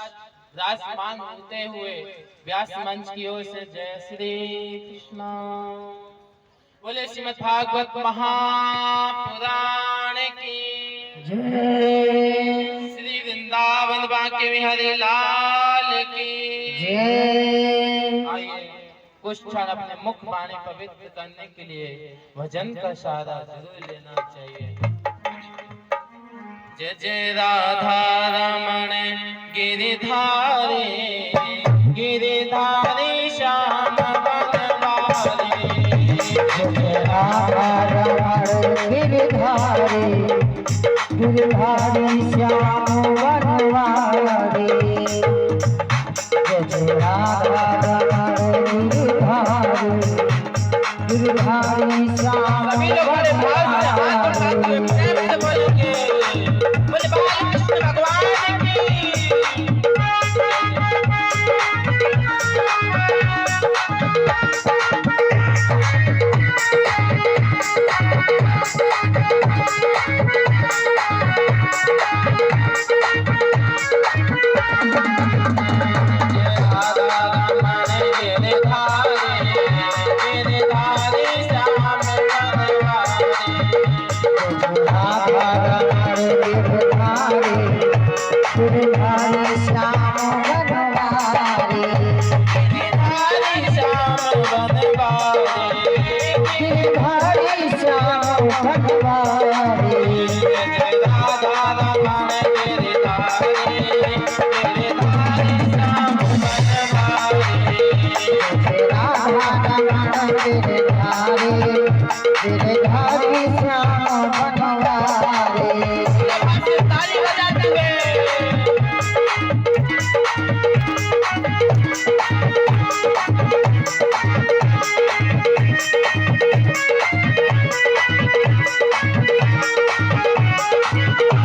राजमान होते हुए व्यास मंच की ओर से जय श्री कृष्ण बोले। श्रीमद् भागवत महापुराण की जय। श्री वृंदावन बांके बिहारी लाल की जय। आइए कुछ क्षण अपने मुख वाणी पवित्र करने के लिए भजन का सहारा जरूर लेना चाहिए। जय जय राधा रमण गिरिधारी गिरिधारी श्याम बनवारी। जय राधा रमण गिरिधारी गिरिधारी श्याम बनवारी। जय राधा रमण गिरिधारी गिरिधारी श्याम सभी लोग बड़े भाव से हाथ उठाते हुए प्रेम से बोलेंगे बोले बालकृष्ण भगवान की। गिरिधारी श्याम बनवारी। ताली बजाते हुए गिरिधारी श्याम बनवारी।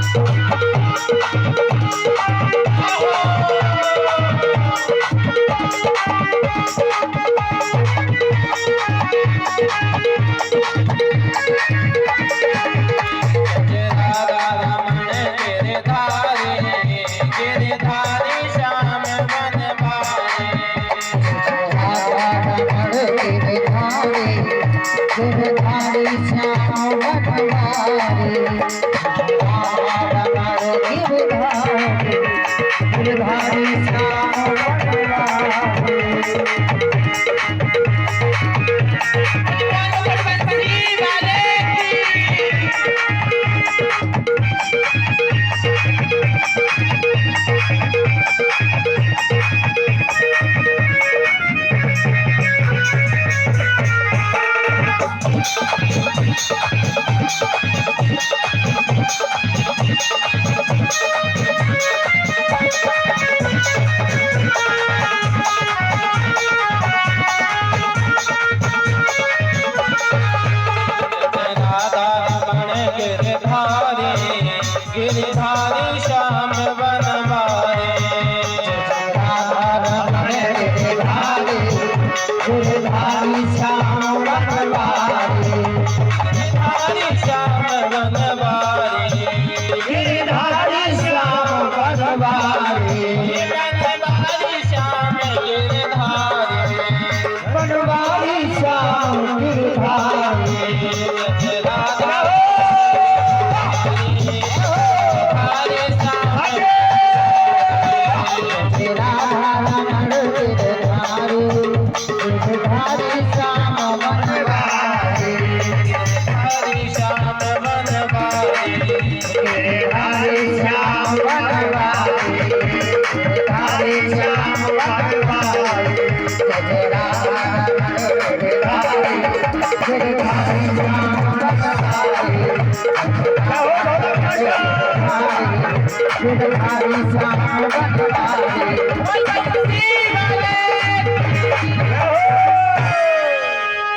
गिरिधारी श्याम बनवारी। गिरिधारी श्याम बनवारी। गिरिधारी श्याम बनवारी। गिरिधारी श्याम बनवारी। गिरिधारी श्याम बनवारी। बनवारी श्याम गिरिधारी। बनवारी श्याम गिरिधारी। गिरिधारी श्याम बनवारी। गिरिधारी श्याम बनवारी। गिरिधारी श्याम बनवारी। गिरिधारी श्याम बनवारी। जय राधा गिरिधारी गिरिधारी श्याम बनवारी। गिरिधारी श्याम बनवारी।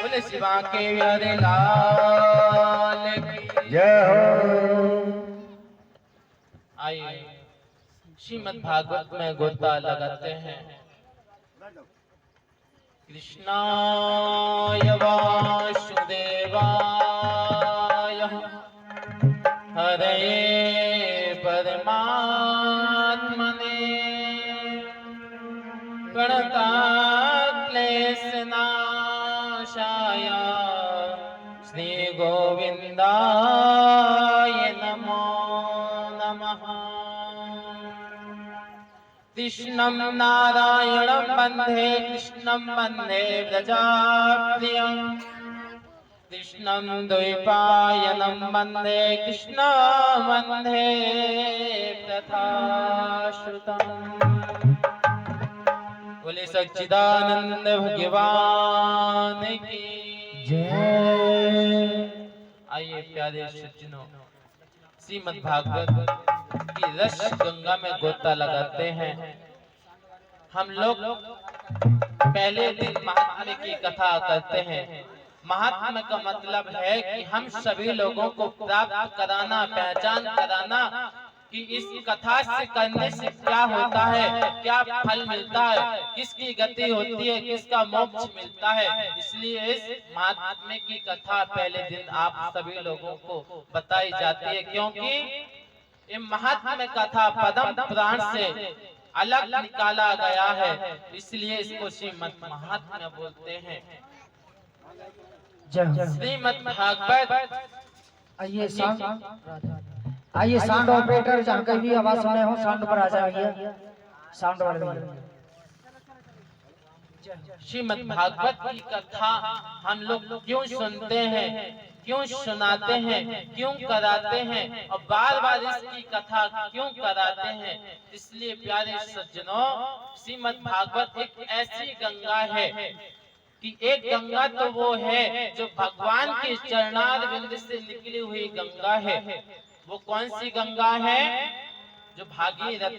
बोले शिवा के प्यारे लाल की जय हो। आइए श्रीमद् भागवत में गोता लगाते हैं। कृष्णाय वासुदेवाय हरे परमात्मने कृष्णं नारायणं वन्दे कृष्णं वन्दे व्रजप्रियं कृष्णं द्वैपायनं वन्दे कृष्णं वन्दे प्रथाश्रुतम्। बोले सच्चिदानंद भगवान की जय। आइए प्यारे सज्जनों, श्रीमद् भागवत की रस गंगा में गोता लगाते हैं। हम लोग पहले दिन महात्म्य की कथा करते हैं। महात्म्य का मतलब है कि हम सभी लोगों को प्राप्त कराना, पहचान कराना कि इस कथा से करने से क्या होता है, क्या फल मिलता है, किसकी गति होती है, किसका मोक्ष मिलता है। इसलिए इस महात्म्य की कथा पहले दिन आप सभी लोगों को बताई जाती है, क्योंकि ये महात्म्य कथा पद्म पुराण से अलग निकाला गया है, इसलिए इसको श्रीमद् महात्म्य बोलते हैं। श्रीमद् भागवत। आइए साउंड ऑपरेटर, जहाँ कहीं भी आवाज सुने हो साउंड पर आ जाइए, साउंड वाले। श्रीमद् भागवत की कथा हम लोग क्यों सुनते हैं, क्यों सुनाते हैं, क्यों कराते हैं और बार बार इसकी कथा क्यों कराते हैं? इसलिए प्यारे सज्जनों, श्रीमद् भागवत एक ऐसी गंगा है कि एक गंगा तो वो है जो भगवान के चरणारविंद से निकली हुई गंगा है। वो कौन सी गंगा है? जो भागीरथ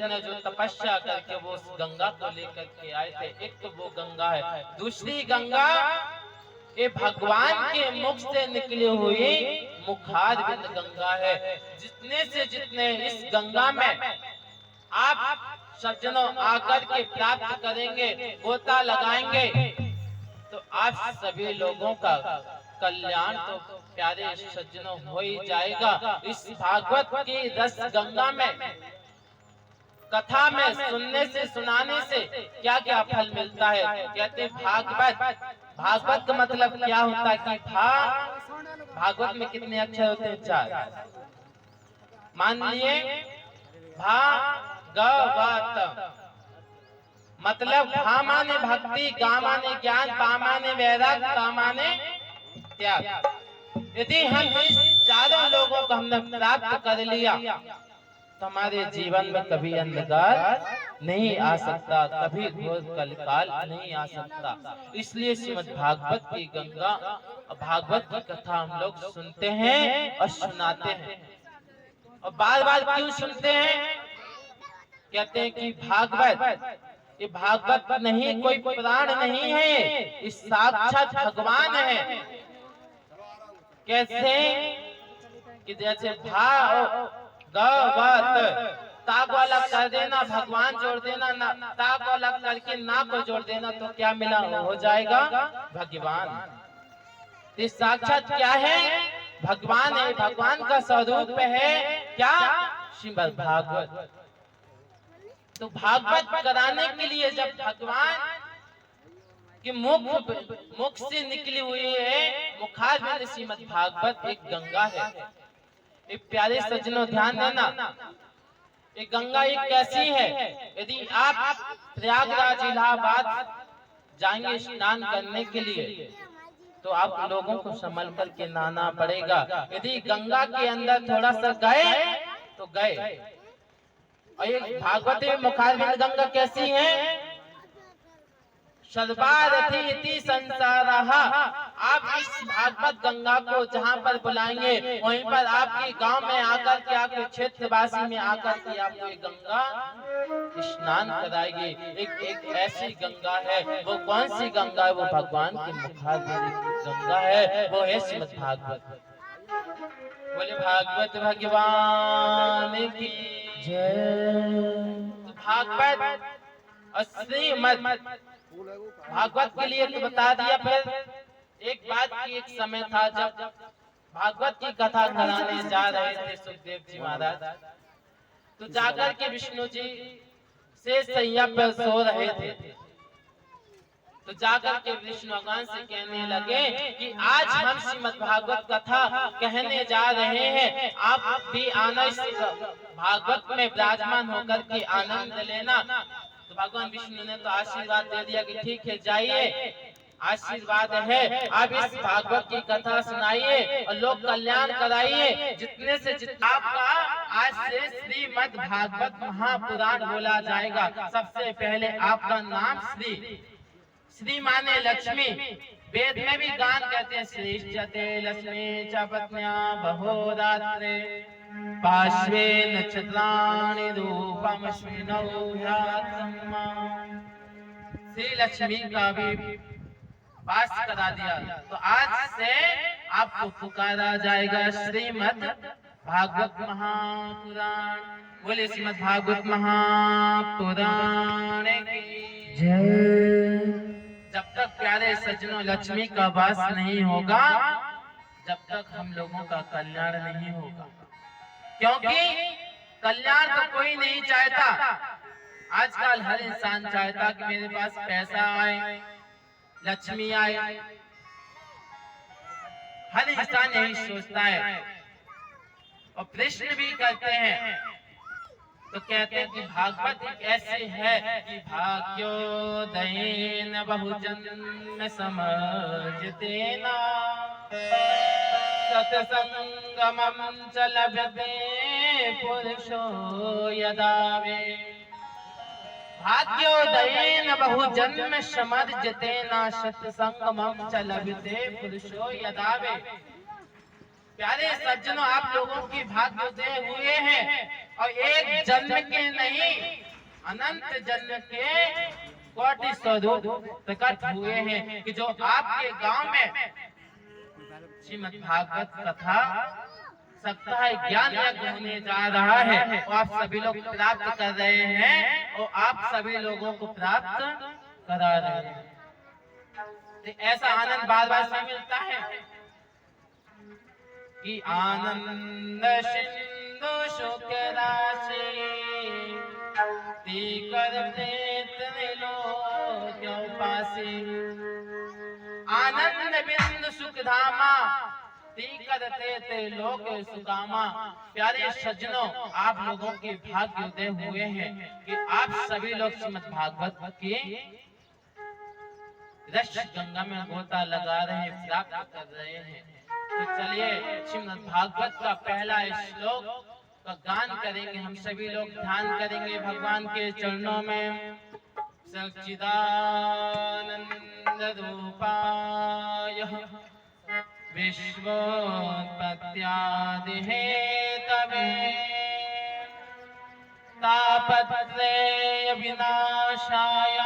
ने जो तपस्या करके वो उस गंगा को लेकर के आए थे, एक तो वो गंगा है। दूसरी गंगा ये भगवान के मुख से निकली हुई मुखारविंद गंगा है। जितने इस गंगा में आप सज्जनों आकर के प्राप्त करेंगे, गोता लगाएंगे, तो आप सभी लोगों का कल्याण तो प्यारे सज्जनों हो ही जाएगा। इस भागवत की रस गंगा में, कथा में सुनने से, सुनाने से क्या क्या फल मिलता है? कहते भागवत का मतलब क्या होता है कि भागवत में कितने अक्षर होते हैं? 4। मान लिए भागवत मतलब भा माने भक्ति, गा माने ज्ञान, पा माने वैराग्य, ता माने त्याग। यदि हम इस चारों लोगों को हमने प्राप्त कर लिया तो हमारे जीवन में कभी अंधकार नहीं आ सकता, कभी घोर कलकाल नहीं आ सकता। इसलिए श्रीमद् भागवत की गंगा, भागवत की कथा हम लोग सुनते हैं और सुनाते हैं। और बार बार क्यों सुनते हैं? कहते हैं कि ये भागवत नहीं, कोई पुराण नहीं है, ये साक्षात भगवान है। कैसे कि जैसे भागवत ताक वाला कर देना, भगवान जोड़ देना, ना ताक वाला करके ना को जोड़ देना, तो क्या मिला? हो जाएगा भगवान। तो साक्षात क्या है? भगवान है, भगवान का स्वरूप है क्या? श्रीमद् भागवत। तो भागवत कराने के लिए जब भगवान कि मुख से निकली हुई है मुखारविंद श्रीमद् भागवत एक गंगा है। एक प्यारे सज्जनों ध्यान देना, एक गंगा एक कैसी है? यदि आप प्रयागराज इलाहाबाद जाएंगे स्नान करने के लिए तो आप लोगों को संभल कर के नहाना पड़ेगा। यदि गंगा के अंदर थोड़ा सा गए तो गए। और ये भागवती मुखारविंद गंगा कैसी है? सर्वारथी इति संसारः। आप इस भागवत गंगा को जहाँ पर बुलाएंगे वहीं पर आपके गांव में आकर के, आपके क्षेत्रवासी में आकर के आपको ये गंगा स्नान कराएगी। एक ऐसी गंगा है। वो कौन सी गंगा है? वो भगवान की मुखारविंद की गंगा है, वो है श्रीमद् भागवत। बोले भागवत भगवान की जय। भागवत और श्रीमद् भागवत के लिए तो बता दिया। फिर एक बात की, एक समय था जब भागवत की कथा कराने जा रहे थे सुखदेव जी महाराज, तो जाकर के विष्णु जी से सैया पर सो रहे थे। तो जाकर के विष्णु भगवान से कहने लगे कि आज हम श्रीमद् भागवत कथा कहने जा रहे हैं, आप भी आना इस भागवत में विराजमान होकर के आनंद लेना। तो भगवान विष्णु ने तो आशीर्वाद दे दिया कि ठीक है जाइए, आशीर्वाद है, आप इस भागवत की कथा सुनाइए और लोक कल्याण कराइए। जितने से जितना आपका आज से श्रीमद् भागवत महापुराण बोला जाएगा। सबसे पहले आपका नाम श्री, श्री माने लक्ष्मी, वेद में भी गान कहते हैं, श्रेष्ठते लक्ष्मी च पत्न्या बहोरात्रे पार्श्वे नक्षत्राणि रूपमस्मिनौ यात्मा। श्री लक्ष्मी का भी पास करा दिया। तो आज से आपको पुकारा जाएगा श्रीमद् भागवत महापुराण। बोले श्रीमद् भागवत महापुराण की जय। जब तक प्यारे सज्जनों लक्ष्मी का वास नहीं होगा, जब तक हम लोगों का कल्याण नहीं होगा, क्योंकि कल्याण तो कोई नहीं चाहता। आजकल हर इंसान चाहता कि मेरे पास पैसा आए, लक्ष्मी आए, हर इंसान यही सोचता है। और प्रश्न भी करते हैं तो कहते हैं कि भागवत एक ऐसी है कि भाग्योदयेन बहुजन्म समर्जिते ना सत्संगमं च लभते पुरुषो यदा वे। भाग्योदयेन बहुजन्म समर्जितेन सत्संगमं च लभते पुरुषो यदा वे। प्यारे सज्जनों, आप लोगों की भाग्योदय हुए हैं और एक जन्म के नहीं, अनंत जन्म के कोटि स्वरूप प्रकट हुए हैं कि जो आपके गांव में श्रीमद् भागवत कथा सप्ताह ज्ञान यज्ञ होने जा रहा है और आप सभी लोग प्राप्त कर रहे हैं और आप सभी लोगों को प्राप्त करा रहे हैं। तो ऐसा आनंद बार बार से मिलता है कि आनंद सिंधु शुक राशि करते त्रिलोक्य पासी। आनंद बिंदु सुख धामा करते त्रिलोक्य सुकामा। प्यारे सज्जनों, आप लोगों के भाग्योदय हुए हैं कि आप सभी लोग श्रीमद् भागवत के रस गंगा में गोता लगा रहे हैं, प्राप्त कर रहे हैं। तो चलिए श्रीमद् भागवत का पहला श्लोक का गान करेंगे। हम सभी लोग ध्यान करेंगे भगवान के चरणों में। सच्चिदानंद रूपाय विश्वोत्पत्त्यादि हेतवे तापत्रय विनाशाय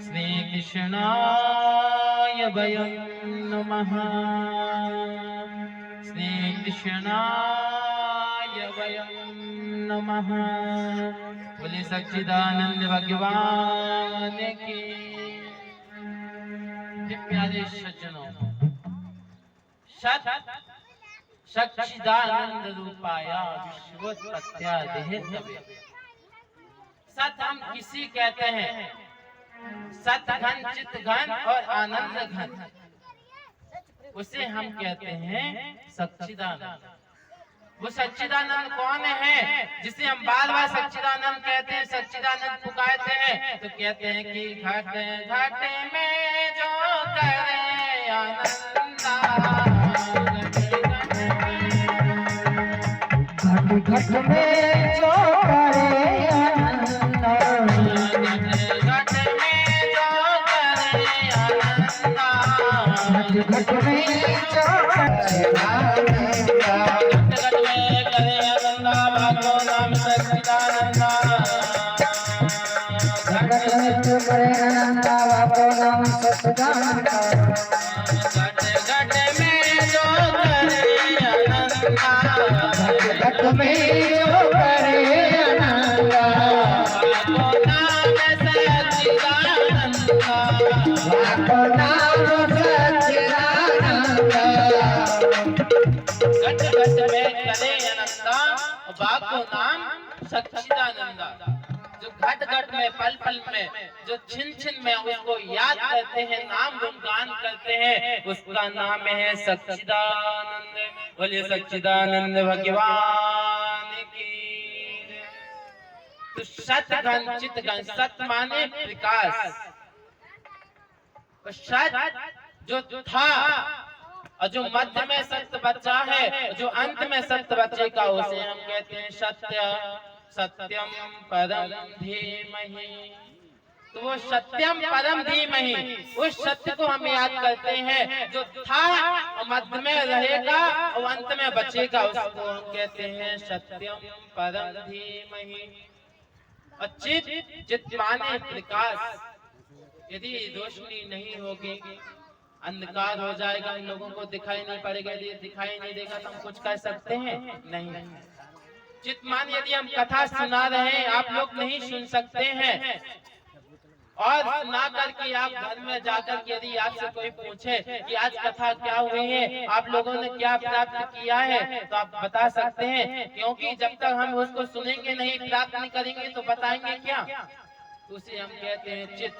श्री कृष्णाय वयं नमः। श्री कृष्णाय वयं नमः। बोले सच्चिदानंद भगवान की। प्यारे सज्जनों, सच्चिदानंद रूपाय विश्वोत्पत्त्यादि हेतवे। सत हम किसी कहते हैं, सत घन, चित घन और आनंद घन, उसे हम कहते हैं सच्चिदानंद। वो सच्चिदानंद कौन है जिसे हम बार बार सच्चिदानंद कहते हैं, सच्चिदानंद पुकारते हैं? तो कहते हैं कि घट घट में जो करे आनंदा, घट घट में जो करे आनंदा, घट में जो करे आनंदा, घट में जो करे आनंदा, करे आनंदा भागो नाम सच्चिदानंदा। घट घट करे आनंदा बाबो नाम सच्चिदानंदा। घट घट में जो करे आनंदा, घट में जो करे आनंदा, भागो नाम सच्चिदानंदा। बाबो नाम सच्चिदानंदा। घट घट में करे आनंदा, भागो नाम सच्चिदानंदा। जो घट घट में पल पल में जो छिन छिन में उसको याद करते हैं, नाम गुणगान करते हैं, उसका नाम है सच्चिदानंद। बोलिए सच्चिदानंद भगवान की। तो सत घन चित घन, सत माने प्रकाश, सत जो था और जो मध्य में सत्य बच्चा है, जो अंत में सत्य बचेगा, उसे हम कहते हैं सत्य। सत्यम परम धीमहि। तो वो सत्यम परम धीमहि, उस सत्य को हम याद करते हैं जो था और मध्य में रहेगा और अंत में बचेगा, उसको हम कहते हैं सत्यम परम धीमहि। और चित माने प्रकाश। यदि रोशनी नहीं होगी, अंधकार हो जाएगा, इन लोगों को दिखाई नहीं पड़ेगा। यदि दिखाई नहीं देगा तो हम कुछ कर सकते हैं? नहीं। चित मान, यदि हम कथा सुना रहे हैं, आप लोग नहीं सुन सकते हैं, और सुना करके आप घर में जाकर के यदि आपसे कोई पूछे कि आज कथा क्या हुई है, आप लोगों ने क्या प्राप्त किया है, तो आप बता सकते हैं। क्योंकि जब तक हम उसको सुनेंगे नहीं, प्राप्त नहीं करेंगे, तो बताएंगे क्या? उसे हम कहते हैं चित।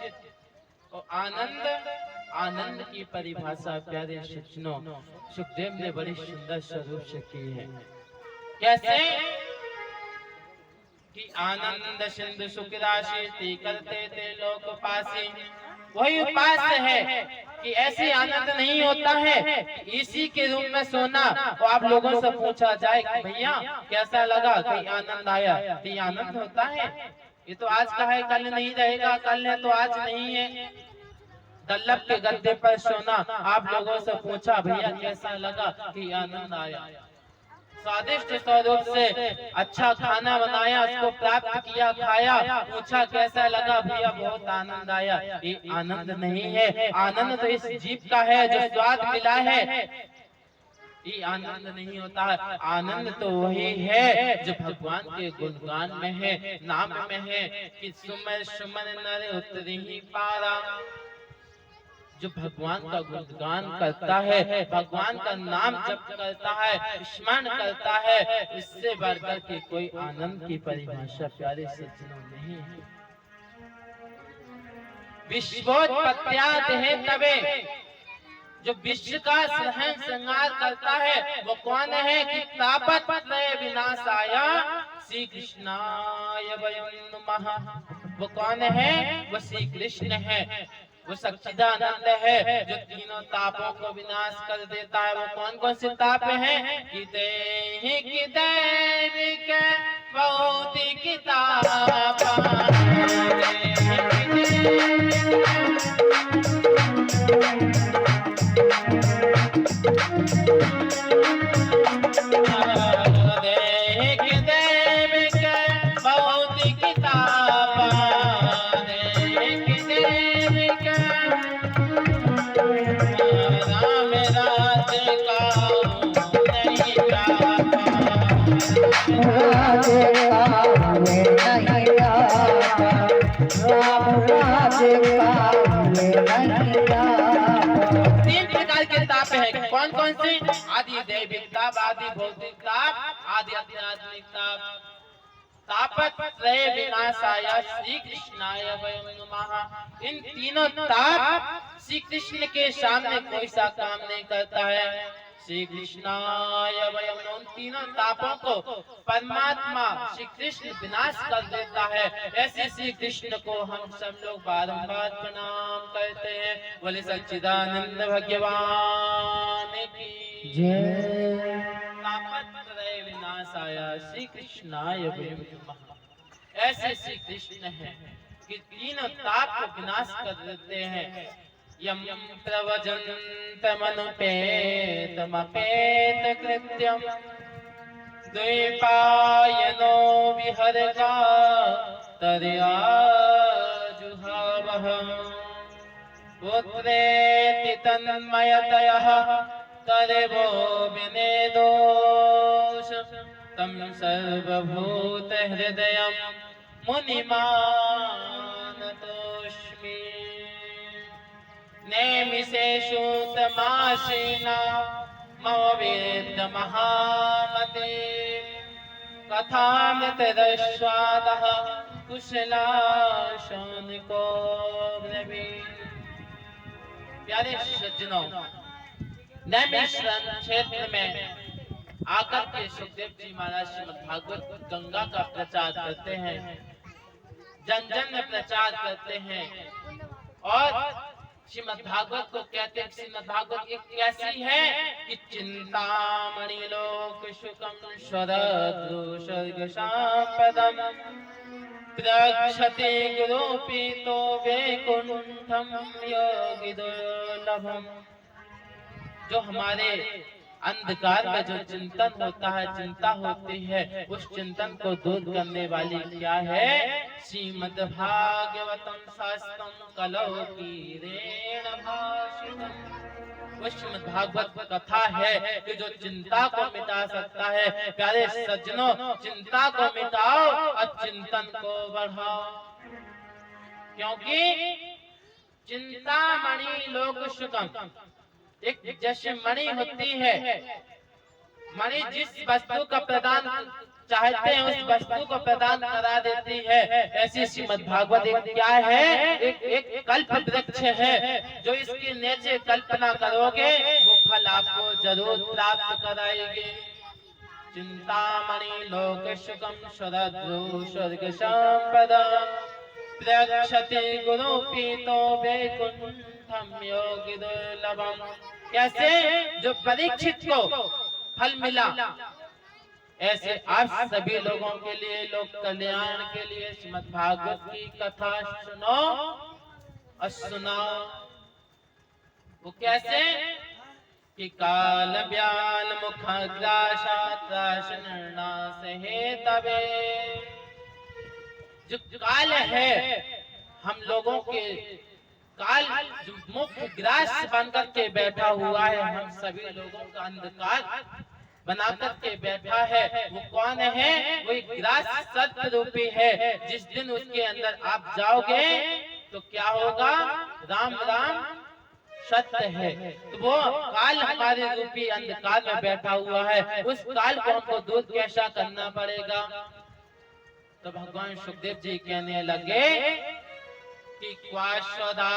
और आनंद, आनंद की परिभाषा प्यारे शिक्षणों सुखदेव ने बड़ी सुंदर स्वरूप से की है। कैसे कि आनंद सिंधु सुख राशि करते थे लोक पासी। वही उपास्य है कि ऐसे आनंद नहीं होता है इसी के रूप में सोना। तो आप लोगों से पूछा जाए कि भैया कैसा लगा, कहीं आनंद आया, तो ये आनंद होता है? ये तो आज का है, कल नहीं रहेगा, कल है तो आज नहीं है। दल्लभ के गद्दे पर सोना, आप लोगों से पूछा भैया कैसा लगा, कि आनंद आया। स्वादिष्ट स्वरूप से अच्छा खाना बनाया, उसको प्राप्त किया, खाया, पूछा कैसा लगा, भैया बहुत आनंद आया। ये आनंद नहीं है। आनंद तो इस जीव का है जो स्वाद मिला है, ये आनंद नहीं होता है। आनंद तो वही है जो भगवान के गुणगान में है, नाम में है कि सुमन सुमन नर उतरी ही पारा। जो भगवान का गुणगान करता है, भगवान का नाम जप करता है, स्मरण करता है, इससे बढ़कर के कोई आनंद की परिभाषा प्यारे सज्जनों नहीं है। विश्वोत्पत्त्यात् है तबे, जो विश्व का सहन श्रृंगार करता है वो कौन है? कि तापत्रय विनाशाय श्री कृष्णाय वयं नमः। वो कौन है? वो श्री कृष्ण है, वो सच्चिदानंद है जो तीनों तापों को विनाश कर देता है। वो कौन कौन से ताप हैं? कि देहि दैविक भौतिक ताप, तीन प्रकार के ताप है। कौन कौन से? आदि दैविक ताप, आदि भौतिक ताप, आदि आध्यात्मिक ताप। तापत्रय विनाशाय श्री कृष्णाय वयं नमः। इन तीनों ताप श्री कृष्ण के सामने कोई सा काम नहीं करता है। श्री कृष्णाय वयं, उन तीनों तापों को परमात्मा श्री कृष्ण विनाश कर देता है। ऐसे श्री कृष्ण को हम सब लोग बारंबार प्रणाम करते हैं। बोले सच्चिदानंद भगवान की जय। तापत्रय विनाशाय श्री कृष्णाय वयं नमः। ऐसे श्री कृष्ण है कि तीनों ताप को विनाश कर देते हैं। यम प्रवजन्तमनुपेतमपेत कृत्यम द्वैपायनो विहरगा तर्या जुहावः। पुत्रेति तन्मयतयः तदेवो विनेदोष। तं सर्वभूत हृदयं मुनिमानतोऽस्मि। नेमिषेषु तमासीना मम वेद महामते। कथामृतरस्वादः कुशलाशान को नबी। प्यारे सज्जनों, नैमिषारण्य क्षेत्र में आकर के सुखदेव जी महाराज श्रीमद् भागवत गंगा का प्रचार करते हैं, जन जन में प्रचार करते हैं और श्रीमद् भागवत को कहते हैं। श्रीमद् भागवत एक कैसी है कि चिंतामणि लोक सुखम स्वरद्रुसर्ग संपदम प्रक्षते गुरुपीतो वैकुंठम योगी दुर्लभम। जो हमारे अंधकार में जो चिंतन होता है, चिंता होती है, उस चिंतन को दूर करने वाली क्या है? श्रीमद् भागवतम शास्त्रम कलौ कीरेण भाषितम। वो श्रीमद् भागवत कथा है कि जो चिंता को मिटा सकता है। प्यारे सज्जनों, चिंता को मिटाओ और चिंतन को बढ़ाओ, क्योंकि चिंतामणि लोक सुखम। एक जैसे मणि होती है, मणि जिस वस्तु का प्रदान चाहते हैं उस वस्तु को प्रदान करा देती है। ऐसी श्रीमद् भागवत एक क्या है? एक कल्प वृक्ष है, जो इसके नीचे कल्पना करोगे वो फल आपको जरूर प्राप्त कराएगी। चिंतामणि लोक सुखम स्वरद्रुसर्ग संपदम प्रक्षते गुरुपीतो वैकुंठम योगी दुर्लभम। कैसे? जो परीक्षित को फल मिला, ऐसे आप सभी लोगों के लिए, लोक कल्याण के लिए श्रीमद् भागवत की कथा सुनो और सुनाओ। वो कैसे कि काल ब्याल मुखग्रासा त्रासनर्नाश हेतवे। जो काल है, हम लोगों के काल जो मुख्य ग्रास बनकर के बैठा हुआ है, हम सभी लोगों का अंधकार बनाकर के बैठा है, वो कौन है? वो एक ग्रास सर्प रूपी है। जिस दिन उसके अंदर आप जाओगे तो क्या होगा? राम राम सत्य है। तो वो काल हमारे रूपी अंधकार में बैठा हुआ है, उस काल को हमको दूर कैसा करना पड़ेगा? तो भगवान सुखदेव जी कहने लगे कि क्वा सदा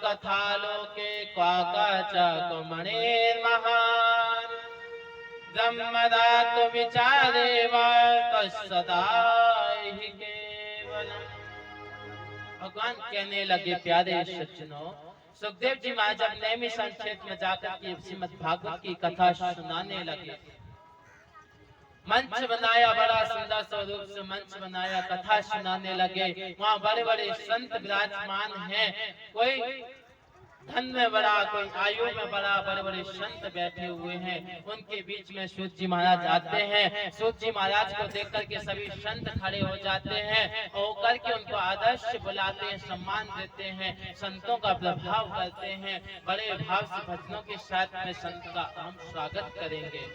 कथा लोके क्वा काचा मणिर् महान ब्रह्मदातु विचारे सदा ही केवलम। भगवान कहने लगे, प्यारे सज्जनों, सुखदेव जी महाराज जब नैमिषारण्य क्षेत्र में जाकर के श्रीमद् भागवत की कथा सुनाने लगे, मंच बनाया, बड़ा सुंदर स्वरूप से मंच बनाया, कथा सुनाने लगे। वहाँ बड़े बड़े संत विराजमान हैं, कोई धन में बड़ा, कोई आयु में बड़ा, बड़े बड़े संत बैठे हुए हैं। उनके बीच में सूत जी महाराज आते हैं। सूत जी महाराज को देख करके सभी संत खड़े हो जाते हैं और करके उनको आदर्श बुलाते हैं, सम्मान देते हैं, संतों का प्रभाव करते हैं। बड़े भाव से भजनों के साथ में संत का हम स्वागत करेंगे।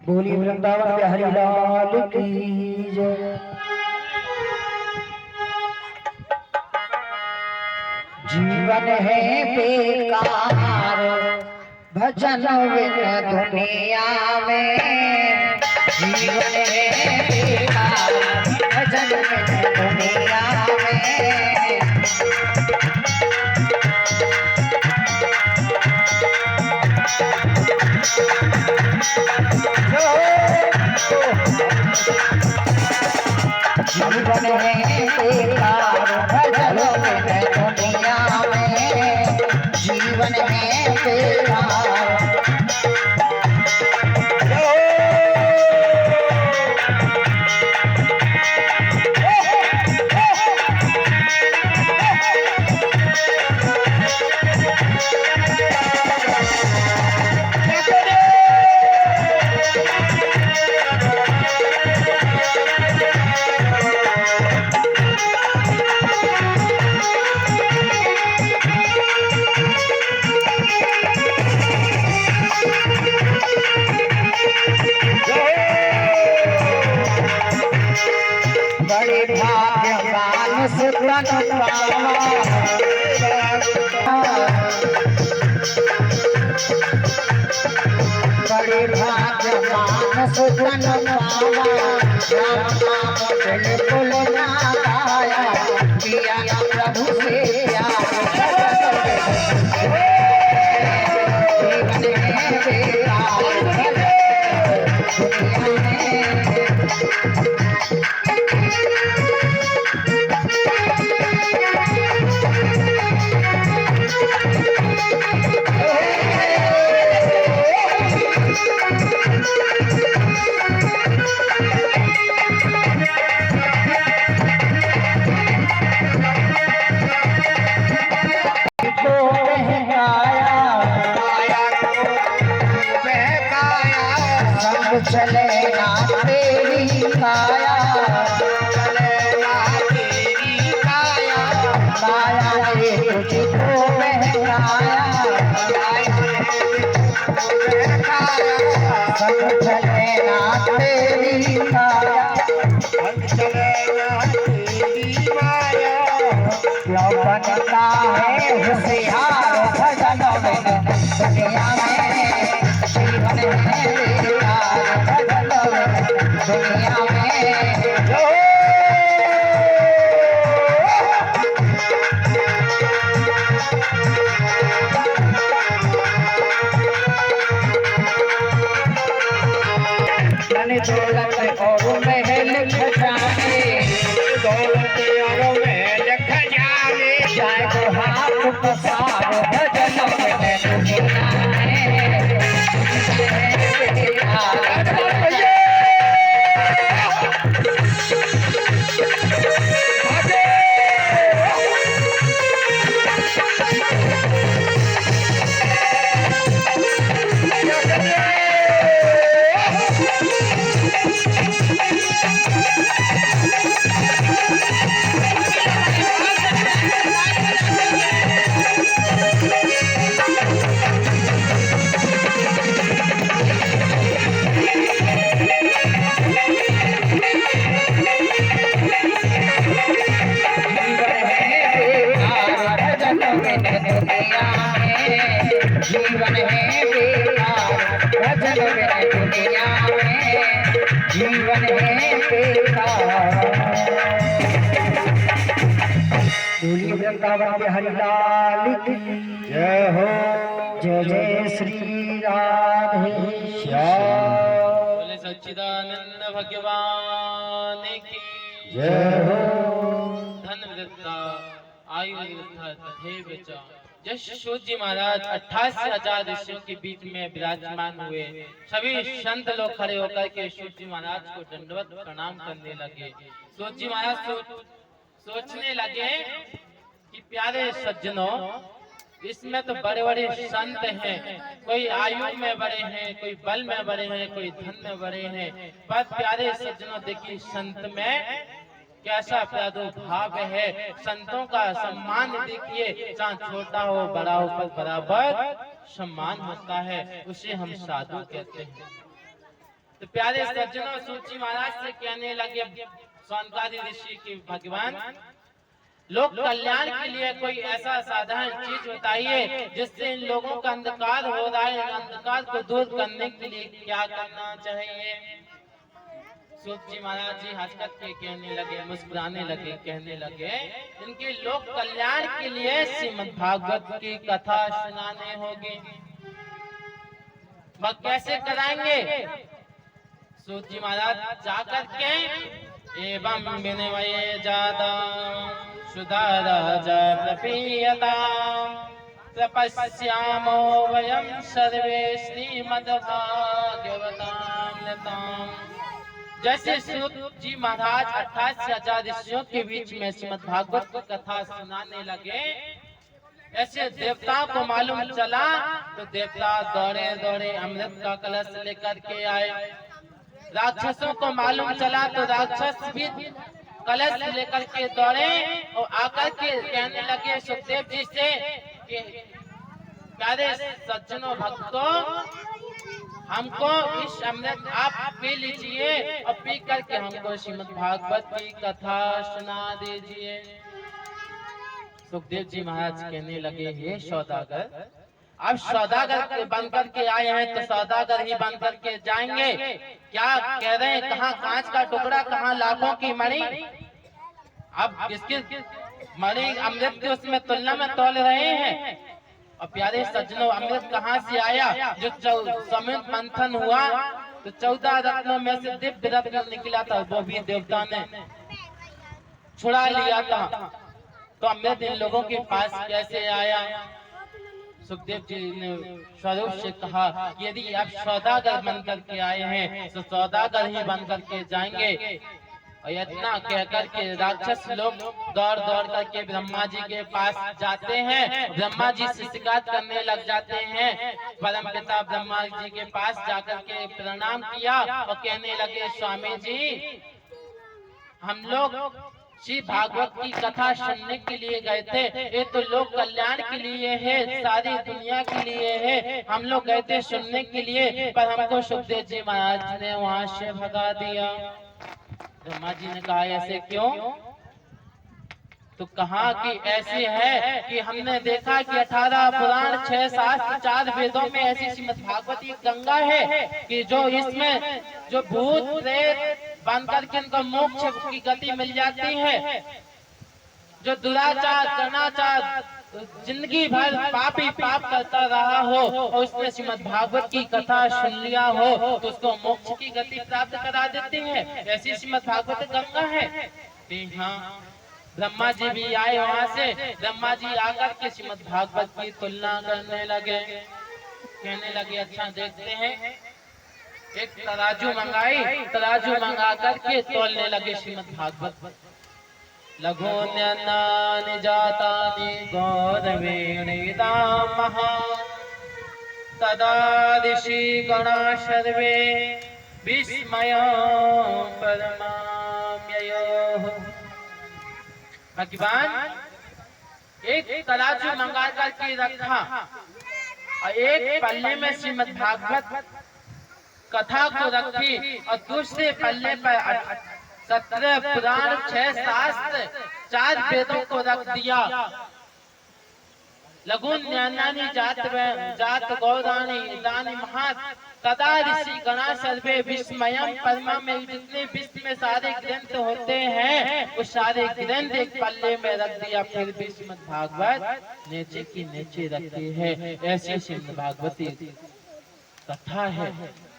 बोली वृंदावन बिहारी लाल की जय। जीवन है बेकार भजन बिन दुनिया में, जीवन है बेकार भजन बिन दुनिया में। जीवन है बेकार भजन बिन दुनिया में, जीवन है बेकार। बड़े भाग्यवान सुतन पावा राम नाम बिल्कुल ना गाया किया ना प्रभु से प्यार जीवन है बेकार चले ना तेरी काया चले ना तेरी काया माया ये तुझको बहकाया सब चले ना तेरी काया चले ना तेरी माया क्यों बनता है होशियार भजनों में दुनिया में जीवन है दुनिया में दौलत और महल खजाने दौलत और महल खजाने जाए को हाथ पसार भजन में दुनिया में जीवन है बेकार भजन में दुनिया में जीवन है बेकार बोलिए वृंदावन के हरिलाल की जय हो जय जय श्री राधे श्याम बोले सच्चिदानंद भगवान की जय हो धन वृद्धा आयु वृद्धा तथैव च। जब शिशु जी महाराज 88,000 ऋषियों के बीच में विराजमान हुए, सभी संत लोग खड़े होकर के शिशु जी महाराज को दंडवत प्रणाम करने लगे। शिशु जी महाराज सोचने लगे कि प्यारे सज्जनों, इसमें तो बड़े बड़े संत हैं, कोई आयु में बड़े हैं, कोई बल में बड़े हैं, कोई धन में बड़े हैं, पर प्यारे सज्जनों देखिए संत में कैसा प्रादुर्भाव है। संतों का सम्मान देखिए, चाहे छोटा हो बड़ा हो पर बराबर सम्मान होता है, उसे हम साधु कहते हैं। तो प्यारे सज्जनों सूची महाराज से कहने लगे सौनकादि ऋषि की भगवान, लोक कल्याण के लिए कोई ऐसा साधारण चीज बताइए जिससे इन लोगों का अंधकार हो रहा है, अंधकार को दूर करने के लिए क्या करना चाहिए। सूत जी महाराज जी हंसकर के कहने लगे, मुस्कुराने लगे, कहने लगे इनके लोक कल्याण के लिए श्रीमद् भागवत की कथा सुनाने होगी। वह कैसे कराएंगे। सूत जी महाराज जाकर के एवं विनय जाता सुधारा जय प्रपीयता तपस्यामो वयम सर्वे श्रीमद् भागवताम लताम। जैसे सूत जी महाराज 88,000 ऋषियों के बीच में श्रीमद् भागवत की कथा सुनाने लगे, ऐसे देवताओं को मालूम चला तो देवता दौड़े दौड़े अमृत का कलश लेकर के आए। राक्षसों को मालूम चला तो राक्षस भी कलश लेकर के दौड़े और आकर के कहने लगे सुखदेव जी से कि प्यारे सज्जनों भक्तों, हमको इस अमृत आप पी लीजिए और पी करके हमको श्रीमद् भागवत की कथा सुना दीजिए। सुखदेव जी महाराज कहने लगे, हे सौदागर, अब सौदागर बनकर के आए हैं तो सौदागर ही बनकर के जाएंगे। क्या कह रहे हैं, कहाँ कांच का टुकड़ा, कहाँ लाखों की मणि। अब किसकी मणि अमृत की उसमें तुलना में तोल रहे हैं। और प्यारे सज्जनों, अमृत कहाँ से आया? जो समुद्र मंथन हुआ तो 14 रत्नों में से दिव्य रत्न निकला था, वो भी देवता ने छुड़ा लिया था। तो अमृत इन लोगों के पास कैसे आया? सुखदेव जी ने स्वरूप से कहा कि यदि आप सौदागर बनकर के आए हैं तो सौदागर ही बनकर के जाएंगे। और इतना कहकर के राक्षस लोग दौड़ दौड़ करके ब्रह्मा जी के पास जाते हैं। ब्रह्मा जी से शिकायत करने लग जाते हैं। परम पिता ब्रह्मा जी के पास जाकर के प्रणाम किया और कहने लगे, स्वामी जी, हम लोग श्री भागवत की कथा सुनने के लिए गए थे। ये तो लोक कल्याण के लिए है, सारी दुनिया के लिए है। हम लोग गए थे सुनने के लिए, पर हमको सुखदेव जी महाराज ने वहां से भगा दिया। ब्रह्मा जी ने कहा, ऐसे क्यों? तो कहा कि ऐसे है कि हमने देखा कि 18 पुराण, 6 शास्त्र, 4 वेदों में ऐसी श्रीमद् भागवत गंगा है कि जो इसमें जो भूत प्रेत बनकर के इनको मोक्ष की गति मिल जाती है। जो दुराचार करनाचार जिंदगी भर पापी पाप करता रहा हो और उसने श्रीमद् भागवत की कथा सुन लिया हो तो उसको मोक्ष की गति प्राप्त करा देती है। ऐसी श्रीमद् भागवत गंगा है। हाँ, ब्रह्मा जी भी आए वहां से। ब्रह्मा जी आकर के श्रीमद् भागवत की तुलना करने लगे। कहने लगे, अच्छा देखते हैं। एक तराजू मंगाई, तराजू मंगा करके तोलने लगे श्रीमद् भागवत। लघुन्यन्नानि जातानि गौरवेणेदामः तदा ऋषिगणा सर्वे विस्मयं परमाम्ययोः। भगवान एक तराजू मंगा करके रखा और एक पल्ले में श्रीमद् भागवत कथा को रखी और दूसरे पल्ले पर 17 पुराण, 6 शास्त्र, 4 वेदों को रख दिया। लघुन्यन्नानि जात गौराणि इदानीं महात् तदा ऋषि गणा सर्वे विस्मयं परमा में जितने विश्व में सारे ग्रंथ होते हैं वो सारे ग्रंथ एक पल्ले में रख दिया। फिर भी श्रीमद् भागवत नीचे की नीचे रखी है। ऐसी श्रीमद् भागवती कथा है,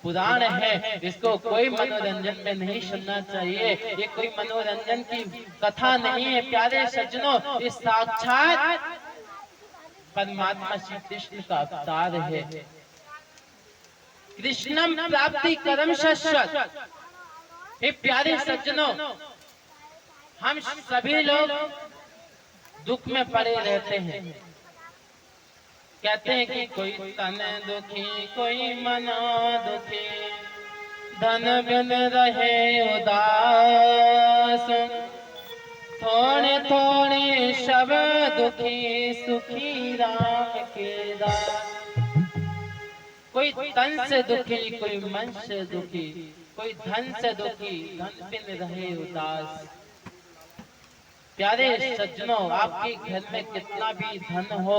पुराण है। इसको कोई मनोरंजन में नहीं सुनना चाहिए। ये कोई मनोरंजन की कथा नहीं है प्यारे सज्जनों। इस साक्षात परमात्मा श्री कृष्ण का अवतार है। कृष्णम प्राप्ति करम शाश्वत। हे प्यारे सज्जनों, हम सभी लोग दुख में पड़े रहते हैं। कहते हैं कि कोई तन दुखी, कोई मना दुखी, धन बिन रहे उदास, थोड़े थोड़े सब दुखी, सुखी राम के दास। कोई तन से दुखी, कोई मन से दुखी, कोई धन से दुखी, धन बिन रहे उदास। प्यारे सज्जनों, आपके घर में कितना भी धन हो,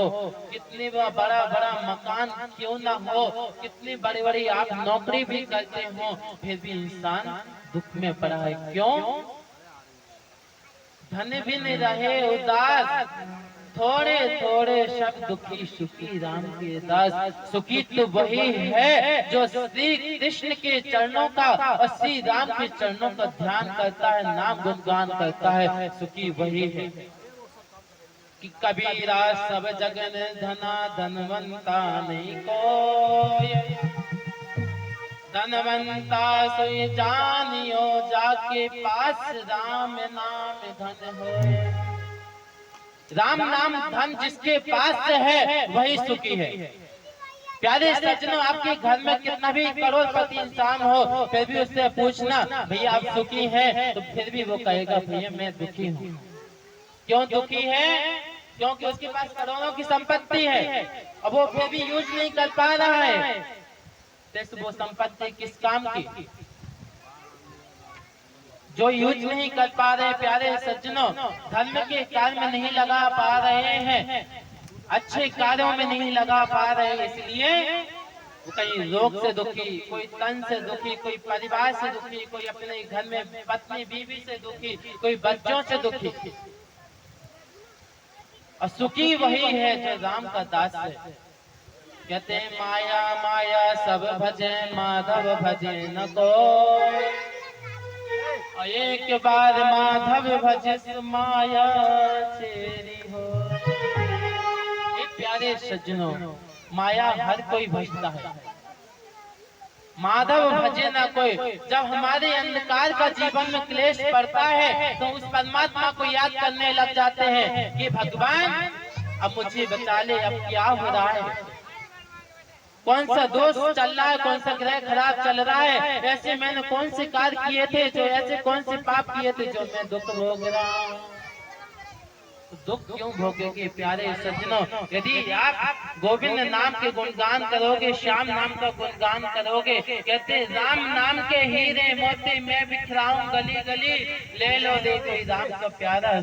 कितनी बड़ा बड़ा मकान क्यों ना हो, कितनी बड़ी बड़ी आप नौकरी भी करते हो, फिर भी इंसान दुख में पड़ा है। क्यों? धन भी नहीं रहे उदास, थोड़े थोड़े सब दुखी, सुखी राम के दास। सुखी तो वही है जो श्री कृष्ण के चरणों का और श्री राम के चरणों का ध्यान करता है, नाम गुणगान करता है। सुखी वही है कि कबीरा सब जगन धना, धनवंता नहीं कोई, धनवंता सोई जानियो, जाके पास राम नाम धन होए। राम नाम धन जिसके पास है वही सुखी है। प्यारे सज्जनों, आपके घर में कितना भी करोड़पति इंसान हो, फिर भी उससे पूछना भैया आप सुखी हैं, तो फिर भी वो कहेगा भैया मैं दुखी हूँ। क्यों दुखी है? क्योंकि उसके पास करोड़ों की संपत्ति है और वो फिर भी यूज नहीं कर पा रहा है। तो वो संपत्ति किस काम की? जो यूज नहीं कर पा रहे प्यारे सज्जनों, धर्म के कार्य में नहीं लगा पा रहे हैं, अच्छे कार्यों में नहीं लगा पा रहे, इसलिए वो कहीं रोग से दुखी, कोई तन से दुखी, कोई परिवार से दुखी, कोई अपने घर में पत्नी बीवी से दुखी, कोई बच्चों से दुखी। और सुखी वही है जो राम का दास है। कहते माया माया सब भजे माधव भजे न को, और एक बार माधव भजिस माया चेरी हो। प्यारे सज्जनों, माया हर कोई भजता है, माधव भजे ना कोई। जब हमारे अंधकार का जीवन में क्लेश पड़ता है तो उस परमात्मा को याद करने लग जाते हैं कि भगवान अब मुझे बचा ले, अब क्या हो रहा है, कौन सा दोष चल रहा है, कौन सा ग्रह खराब चल रहा है, ऐसे मैंने कौन से कार्य किए थे, जो ऐसे कौन से पाप किए थे जो मैं दुख भोग रहा हूँ। दुख क्यों भोगोगे प्यारे सज्जनों? यदि आप गोविंद नाम के गुणगान करोगे, श्याम नाम का गुणगान करोगे, कहते राम नाम के हीरे मोती मैं बिखराऊं गली गली, ले लो देखो राम का प्यारा